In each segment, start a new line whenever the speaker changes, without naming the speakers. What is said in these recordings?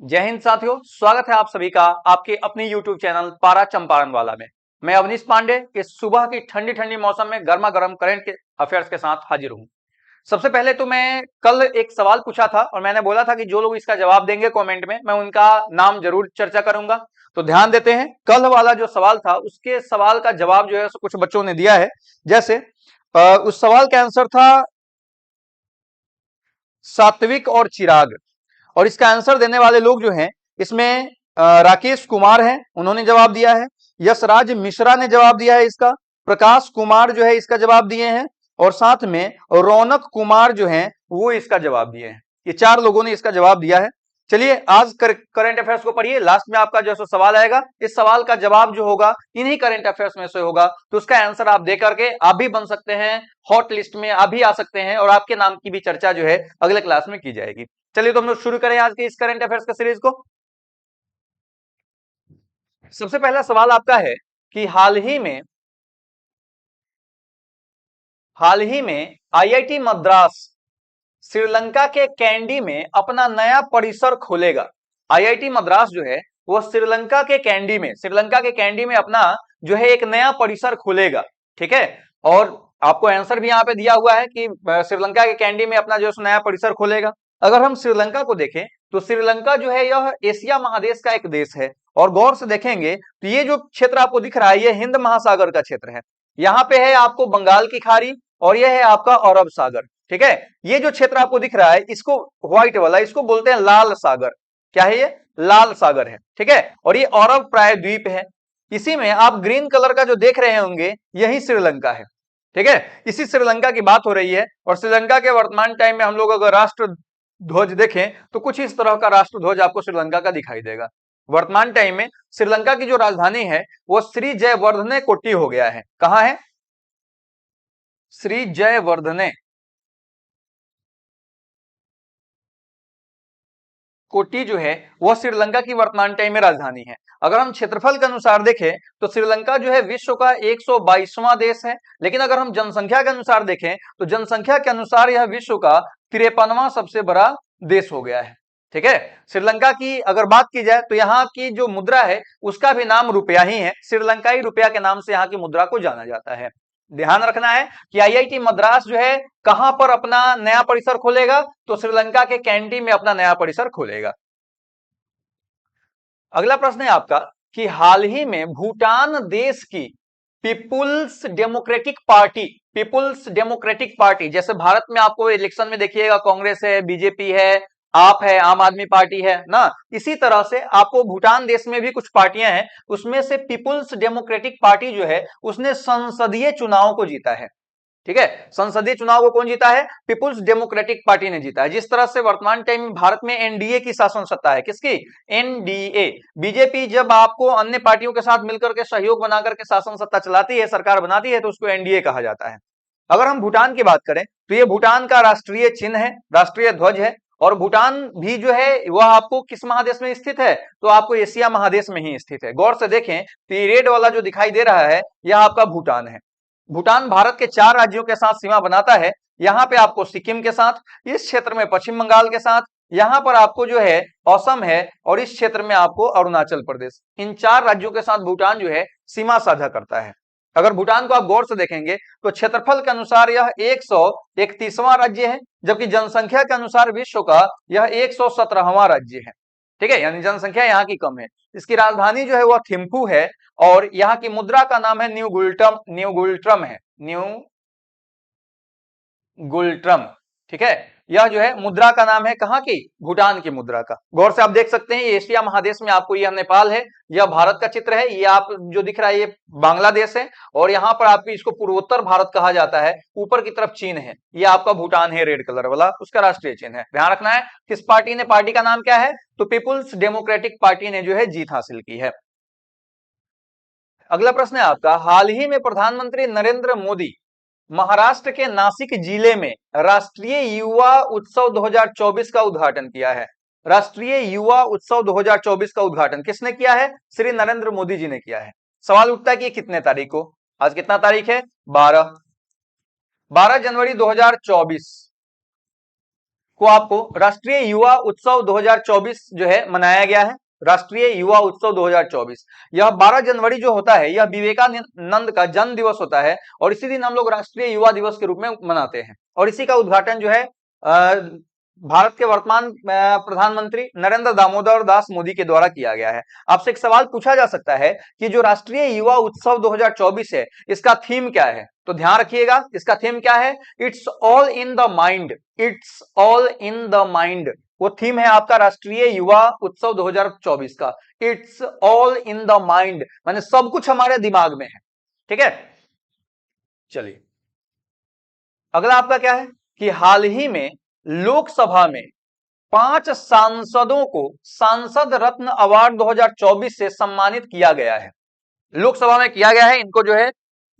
जय हिंद साथियों, स्वागत है आप सभी का आपके अपने YouTube चैनल पारा चंपारण वाला में। मैं अवनीश पांडे इस सुबह की ठंडी ठंडी मौसम में गर्मा गर्म करंट के अफेयर्स के साथ हाजिर हूं। सबसे पहले तो मैं कल एक सवाल पूछा था और मैंने बोला था कि जो लोग इसका जवाब देंगे कमेंट में मैं उनका नाम जरूर चर्चा करूंगा। तो ध्यान देते हैं, कल वाला जो सवाल था उसके सवाल का जवाब जो है कुछ बच्चों ने दिया है। जैसे उस सवाल का आंसर था सात्विक और चिराग, और इसका आंसर देने वाले लोग जो हैं इसमें राकेश कुमार हैं, उन्होंने जवाब दिया है। यशराज मिश्रा ने जवाब दिया है इसका। प्रकाश कुमार जो है इसका जवाब दिए हैं, और साथ में रौनक कुमार जो हैं वो इसका जवाब दिए हैं। ये चार लोगों ने इसका जवाब दिया है। चलिए आज करंट अफेयर्स को पढ़िए, लास्ट में आपका जो सवाल आएगा इस सवाल का जवाब जो होगा इन्हीं करंट अफेयर्स में से होगा, तो उसका आंसर आप दे करके आप भी बन सकते हैं हॉट लिस्ट में, आप भी आ सकते हैं और आपके नाम की भी चर्चा जो है अगले क्लास में की जाएगी। चलिए तो हम लोग शुरू करें आज के इस करंट अफेयर्स का सीरीज को। सबसे पहला सवाल आपका है कि हाल ही में आईआईटी मद्रास श्रीलंका के कैंडी में अपना नया परिसर खोलेगा। आईआईटी मद्रास जो है वो श्रीलंका के कैंडी में अपना जो है एक नया परिसर खोलेगा। ठीक है, और आपको आंसर भी यहाँ पे दिया हुआ है कि श्रीलंका के कैंडी में अपना जो नया परिसर खोलेगा। अगर हम श्रीलंका को देखें तो श्रीलंका जो है यह एशिया महादेश का एक देश है, और गौर से देखेंगे तो ये जो क्षेत्र आपको दिख रहा है ये हिंद महासागर का क्षेत्र है। यहाँ पे है आपको बंगाल की खाड़ी और यह है आपका अरब सागर। ठीक है, ये जो क्षेत्र आपको दिख रहा है इसको व्हाइट वाला इसको बोलते हैं लाल सागर। क्या है ये? लाल सागर है। ठीक है, और ये अरब प्रायद्वीप है। इसी में आप ग्रीन कलर का जो देख रहे होंगे यही श्रीलंका है। ठीक है, इसी श्रीलंका की बात हो रही है, और श्रीलंका के वर्तमान टाइम में हम लोग अगर राष्ट्र ध्वज देखें तो कुछ इस तरह का राष्ट्र ध्वज आपको श्रीलंका का दिखाई देगा। वर्तमान टाइम में श्रीलंका की जो राजधानी है वो श्री जयवर्धने कोट्टी हो गया है। कहां है? श्री जयवर्धने कोट्टी जो है वह श्रीलंका की वर्तमान टाइम में राजधानी है। अगर हम क्षेत्रफल के अनुसार देखें तो श्रीलंका जो है विश्व का 122वां देश है, लेकिन अगर हम जनसंख्या के अनुसार देखें तो जनसंख्या के अनुसार यह विश्व का 53वां सबसे बड़ा देश हो गया है। ठीक है, श्रीलंका की अगर बात की जाए तो यहाँ की जो मुद्रा है उसका भी नाम रुपया ही है। श्रीलंकाई रुपया के नाम से यहाँ की मुद्रा को जाना जाता है। ध्यान रखना है कि आईआईटी मद्रास जो है कहां पर अपना नया परिसर खोलेगा, तो श्रीलंका के कैंडी में अपना नया परिसर खोलेगा। अगला प्रश्न है आपका कि हाल ही में भूटान देश की पीपुल्स डेमोक्रेटिक पार्टी, जैसे भारत में आपको इलेक्शन में देखिएगा कांग्रेस है, बीजेपी है, आप है, आम आदमी पार्टी है ना, इसी तरह से आपको भूटान देश में भी कुछ पार्टियां हैं, उसमें से पीपुल्स डेमोक्रेटिक पार्टी जो है उसने संसदीय चुनाव को जीता है। ठीक है, संसदीय चुनाव को कौन जीता है? पीपुल्स डेमोक्रेटिक पार्टी ने जीता है। जिस तरह से वर्तमान टाइम में भारत में एनडीए की शासन सत्ता है, किसकी? एनडीए। बीजेपी जब आपको अन्य पार्टियों के साथ मिलकर के सहयोग बनाकर के शासन सत्ता चलाती है, सरकार बनाती है, तो उसको एनडीए कहा जाता है। अगर हम भूटान की बात करें तो ये भूटान का राष्ट्रीय चिन्ह है, राष्ट्रीय ध्वज है, और भूटान भी जो है वह आपको किस महादेश में स्थित है? तो आपको एशिया महादेश में ही स्थित है। गौर से देखें तो ये रेड वाला जो दिखाई दे रहा है यह आपका भूटान है। भूटान भारत के 4 राज्यों के साथ सीमा बनाता है। यहाँ पे आपको सिक्किम के साथ, इस क्षेत्र में पश्चिम बंगाल के साथ, यहाँ पर आपको जो है असम है, और इस क्षेत्र में आपको अरुणाचल प्रदेश। इन 4 राज्यों के साथ भूटान जो है सीमा साझा करता है। अगर भूटान को आप गौर से देखेंगे तो क्षेत्रफल के अनुसार यह 131वां राज्य है, जबकि जनसंख्या के अनुसार विश्व का यह 117वां राज्य है। ठीक है, यानी जनसंख्या यहाँ की कम है। इसकी राजधानी जो है वह थिम्पू है, और यहाँ की मुद्रा का नाम है न्यू गुल्ट्रम। ठीक है, यह जो है मुद्रा का नाम है कहाँ की? भूटान की मुद्रा का। गौर से आप देख सकते हैं ये एशिया महादेश में आपको यह नेपाल है, यह भारत का चित्र है, ये आप जो दिख रहा है ये बांग्लादेश है, और यहाँ पर आपकी इसको पूर्वोत्तर भारत कहा जाता है। ऊपर की तरफ चीन है, ये आपका भूटान है रेड कलर वाला, उसका राष्ट्रीय चिन्ह है। ध्यान रखना है किस पार्टी ने, पार्टी का नाम क्या है? तो पीपुल्स डेमोक्रेटिक पार्टी ने जो है जीत हासिल की है। अगला प्रश्न है आपका, हाल ही में प्रधानमंत्री नरेंद्र मोदी महाराष्ट्र के नासिक जिले में राष्ट्रीय युवा उत्सव 2024 का उद्घाटन किया है। राष्ट्रीय युवा उत्सव 2024 का उद्घाटन किसने किया है? श्री नरेंद्र मोदी जी ने किया है। सवाल उठता है कि कितने तारीख को? आज कितना तारीख है? 12 जनवरी 2024 को आपको राष्ट्रीय युवा उत्सव 2024 जो है मनाया गया है। राष्ट्रीय युवा उत्सव 2024 यह 12 जनवरी जो होता है यह विवेकानंद का जन्म दिवस होता है और इसी दिन हम लोग राष्ट्रीय युवा दिवस के रूप में मनाते हैं। और इसी का उद्घाटन जो है भारत के वर्तमान प्रधानमंत्री नरेंद्र दामोदर दास मोदी के द्वारा किया गया है। आपसे एक सवाल पूछा जा सकता है कि जो राष्ट्रीय युवा उत्सव 2024 है इसका थीम क्या है, तो ध्यान रखिएगा इसका थीम क्या है, it's all in the mind. It's all in the mind वो थीम है आपका राष्ट्रीय युवा उत्सव 2024 का। It's all in the mind माने सब कुछ हमारे दिमाग में है। ठीक है, चलिए अगला आपका क्या है कि हाल ही में लोकसभा में 5 सांसदों को सांसद रत्न अवार्ड 2024 से सम्मानित किया गया है। लोकसभा में किया गया है, इनको जो है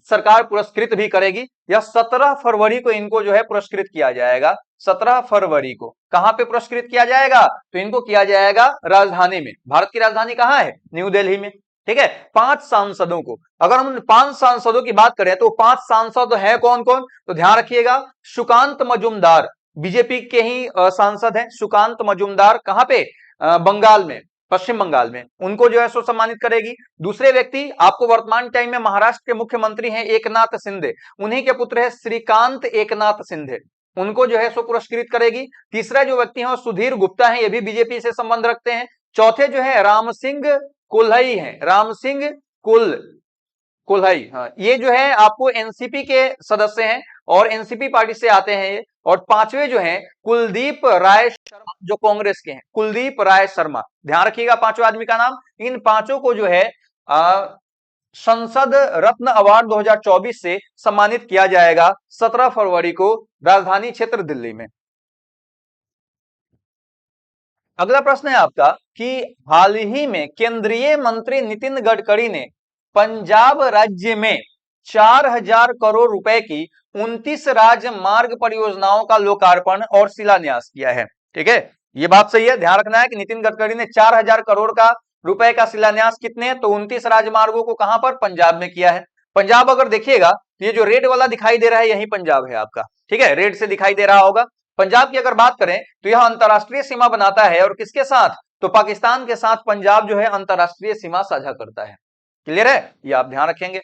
सरकार पुरस्कृत भी करेगी। यह 17 फरवरी को इनको जो है पुरस्कृत किया जाएगा। 17 फरवरी को कहां पे पुरस्कृत किया जाएगा, तो इनको किया जाएगा राजधानी में। भारत की राजधानी कहां है, न्यू दिल्ली में। ठीक है, 5 सांसदों को, अगर हम 5 सांसदों की बात करें तो 5 सांसद है कौन कौन, तो ध्यान रखिएगा सुकांत मजुमदार बीजेपी के ही सांसद हैं। सुकांत मजुमदार कहां पे, बंगाल में, पश्चिम बंगाल में, उनको जो है सो सम्मानित करेगी। दूसरे व्यक्ति आपको वर्तमान टाइम में महाराष्ट्र के मुख्यमंत्री हैं एकनाथ शिंदे, उन्हीं के पुत्र है श्रीकांत एकनाथ शिंदे, उनको जो है सो पुरस्कृत करेगी। तीसरा जो व्यक्ति है वो सुधीर गुप्ता है, ये भी बीजेपी से संबंध रखते हैं। चौथे जो है राम सिंह कुल्हई है, राम सिंह कुल्हई, हाँ ये जो है आपको एनसीपी के सदस्य हैं और एनसीपी पार्टी से आते हैं ये। और पांचवें जो हैं कुलदीप राय शर्मा जो कांग्रेस के हैं, कुलदीप राय शर्मा, ध्यान रखिएगा पांचों आदमी का नाम। इन पांचों को जो है संसद रत्न अवार्ड 2024 से सम्मानित किया जाएगा 17 फरवरी को राजधानी क्षेत्र दिल्ली में। अगला प्रश्न है आपका कि हाल ही में केंद्रीय मंत्री नितिन गडकरी ने पंजाब राज्य में 4000 करोड़ रुपए की 29 राजमार्ग परियोजनाओं का लोकार्पण और शिलान्यास किया है। ठीक है, ये बात सही है, ध्यान रखना है कि नितिन गडकरी ने 4000 करोड़ का रुपए का शिलान्यास कितने, तो 29 राजमार्गों को कहां पर, पंजाब में किया है। पंजाब अगर देखिएगा ये जो रेड वाला दिखाई दे रहा है यही पंजाब है आपका। ठीक है, रेड से दिखाई दे रहा होगा। पंजाब की अगर बात करें तो यह अंतरराष्ट्रीय सीमा बनाता है और किसके साथ, तो पाकिस्तान के साथ पंजाब जो है अंतरराष्ट्रीय सीमा साझा करता है। क्लियर है, ये आप ध्यान रखेंगे।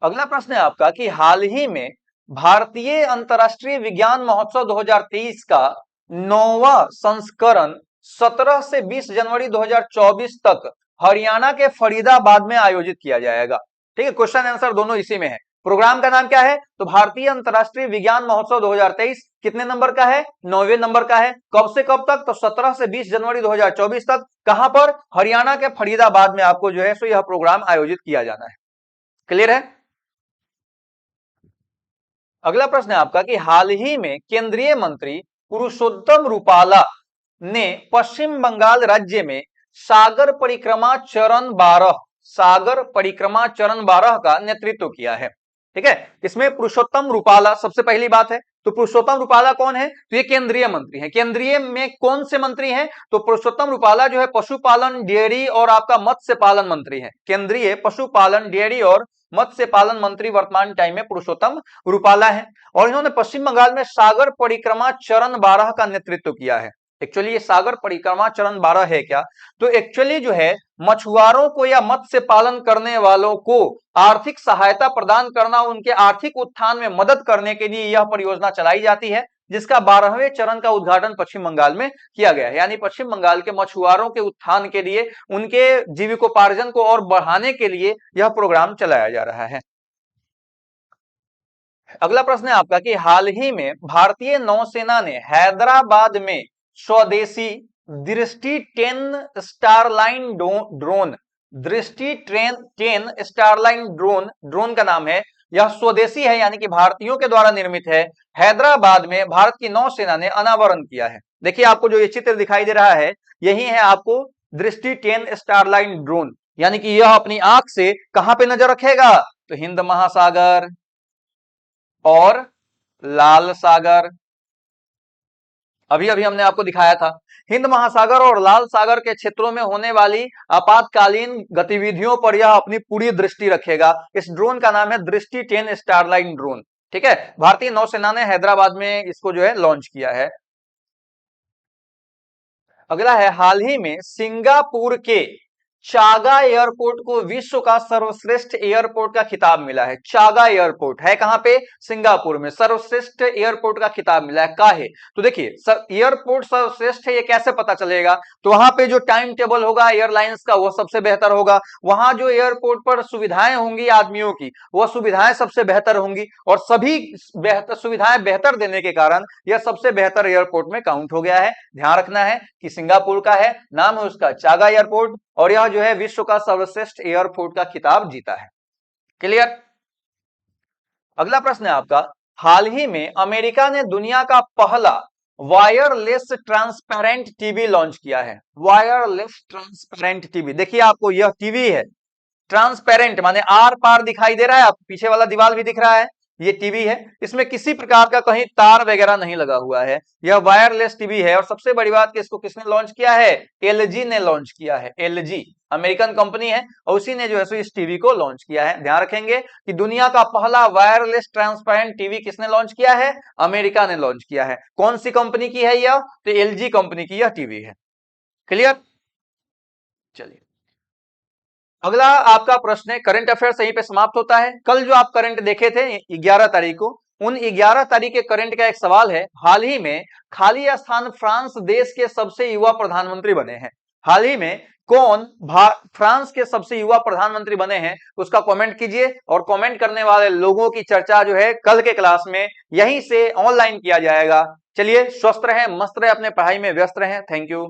अगला प्रश्न है आपका कि हाल ही में भारतीय अंतरराष्ट्रीय विज्ञान महोत्सव 2023 का 9वां संस्करण 17 से 20 जनवरी 2024 तक हरियाणा के फरीदाबाद में आयोजित किया जाएगा। ठीक है, क्वेश्चन आंसर दोनों इसी में है। प्रोग्राम का नाम क्या है, तो भारतीय अंतरराष्ट्रीय विज्ञान महोत्सव 2023 कितने नंबर का है, 9वें नंबर का है। कब से कब तक, तो 17 से 20 जनवरी 2024 तक। कहां पर, हरियाणा के फरीदाबाद में आपको जो है सो यह प्रोग्राम आयोजित किया जाना है। क्लियर है। अगला प्रश्न है आपका कि हाल ही में केंद्रीय मंत्री पुरुषोत्तम रूपाला ने पश्चिम बंगाल राज्य में सागर परिक्रमा चरण 12 का नेतृत्व किया है। ठीक है, इसमें पुरुषोत्तम रूपाला सबसे पहली बात है। तो पुरुषोत्तम रूपाला कौन है, तो ये केंद्रीय मंत्री हैं। केंद्रीय में कौन से मंत्री हैं, तो पुरुषोत्तम रूपाला जो है पशुपालन, डेयरी और आपका मत्स्य पालन मंत्री है। केंद्रीय पशुपालन, डेयरी और मत्स्य पालन मंत्री वर्तमान टाइम में पुरुषोत्तम रूपाला है। और इन्होंने पश्चिम बंगाल में सागर परिक्रमा चरण 12 का नेतृत्व किया है। एक्चुअली ये सागर परिक्रमा चरण 12 है क्या, तो एक्चुअली जो है मछुआरों को या मत्स्य पालन करने वालों को आर्थिक सहायता प्रदान करना, उनके आर्थिक उत्थान में मदद करने के लिए यह परियोजना चलाई जाती है, जिसका 12वें चरण का उद्घाटन पश्चिम बंगाल में किया गया है। यानी पश्चिम बंगाल के मछुआरों के उत्थान के लिए, उनके जीविकोपार्जन को और बढ़ाने के लिए यह प्रोग्राम चलाया जा रहा है। अगला प्रश्न है आपका कि हाल ही में भारतीय नौसेना ने हैदराबाद में स्वदेशी दृष्टि 10 स्टारलाइन ड्रोन, दृष्टि 10 स्टारलाइन ड्रोन का नाम है, यह स्वदेशी है यानी कि भारतीयों के द्वारा निर्मित है। हैदराबाद में भारत की नौसेना ने अनावरण किया है। देखिए आपको जो ये चित्र दिखाई दे रहा है यही है आपको दृष्टि 10 स्टारलाइन ड्रोन, यानी कि यह अपनी आंख से कहां पे नजर रखेगा, तो हिंद महासागर और लाल सागर। अभी अभी हमने आपको दिखाया था हिंद महासागर और लाल सागर के क्षेत्रों में होने वाली आपातकालीन गतिविधियों पर यह अपनी पूरी दृष्टि रखेगा। इस ड्रोन का नाम है दृष्टि 10 स्टारलाइन ड्रोन। ठीक है, भारतीय नौसेना ने हैदराबाद में इसको जो है लॉन्च किया है। अगला है, हाल ही में सिंगापुर के चागा एयरपोर्ट को विश्व का सर्वश्रेष्ठ एयरपोर्ट का खिताब मिला है। चागा एयरपोर्ट है कहां पे? सिंगापुर में। सर्वश्रेष्ठ एयरपोर्ट का खिताब मिला है, काहे? तो देखिए, एयरपोर्ट सर्वश्रेष्ठ है ये कैसे पता चलेगा? तो वहां पे जो टाइम टेबल होगा एयरलाइंस का वो सबसे बेहतर होगा, वहां जो एयरपोर्ट पर सुविधाएं होंगी आदमियों की वो सुविधाएं सबसे बेहतर होंगी, और सभी बेहतर सुविधाएं बेहतर देने के कारण यह सबसे बेहतर एयरपोर्ट में काउंट हो गया है। ध्यान रखना है कि सिंगापुर का है, नाम है उसका चागा एयरपोर्ट, और यह जो है विश्व का सर्वश्रेष्ठ एयरपोर्ट का खिताब जीता है। क्लियर? अगला प्रश्न है आपका, हाल ही में अमेरिका ने दुनिया का पहला वायरलेस ट्रांसपेरेंट टीवी लॉन्च किया है। वायरलेस ट्रांसपेरेंट टीवी, देखिए आपको यह टीवी है, ट्रांसपेरेंट माने आर पार दिखाई दे रहा है, आपको पीछे वाला दीवार भी दिख रहा है, ये टीवी है, इसमें किसी प्रकार का कहीं तार वगैरह नहीं लगा हुआ है, यह वायरलेस टीवी है। और सबसे बड़ी बात कि इसको किसने लॉन्च किया है? एलजी ने लॉन्च किया है। एलजी अमेरिकन कंपनी है और उसी ने जो है सो इस टीवी को लॉन्च किया है। ध्यान रखेंगे कि दुनिया का पहला वायरलेस ट्रांसपेरेंट टीवी किसने लॉन्च किया है? अमेरिका ने लॉन्च किया है। कौन सी कंपनी की है यह? तो एलजी कंपनी की यह टीवी है। क्लियर? चलिए, अगला आपका प्रश्न है, करंट अफेयर्स यहीं पे समाप्त होता है। कल जो आप करंट देखे थे 11 तारीख को, उन 11 तारीख के करंट का एक सवाल है, हाल ही में खाली स्थान फ्रांस देश के सबसे युवा प्रधानमंत्री बने हैं। हाल ही में कौन फ्रांस के सबसे युवा प्रधानमंत्री बने हैं, उसका कमेंट कीजिए, और कमेंट करने वाले लोगों की चर्चा जो है कल के क्लास में यहीं से ऑनलाइन किया जाएगा। चलिए, स्वस्थ रहें, मस्त रहें, अपने पढ़ाई में व्यस्त रहें। Thank you.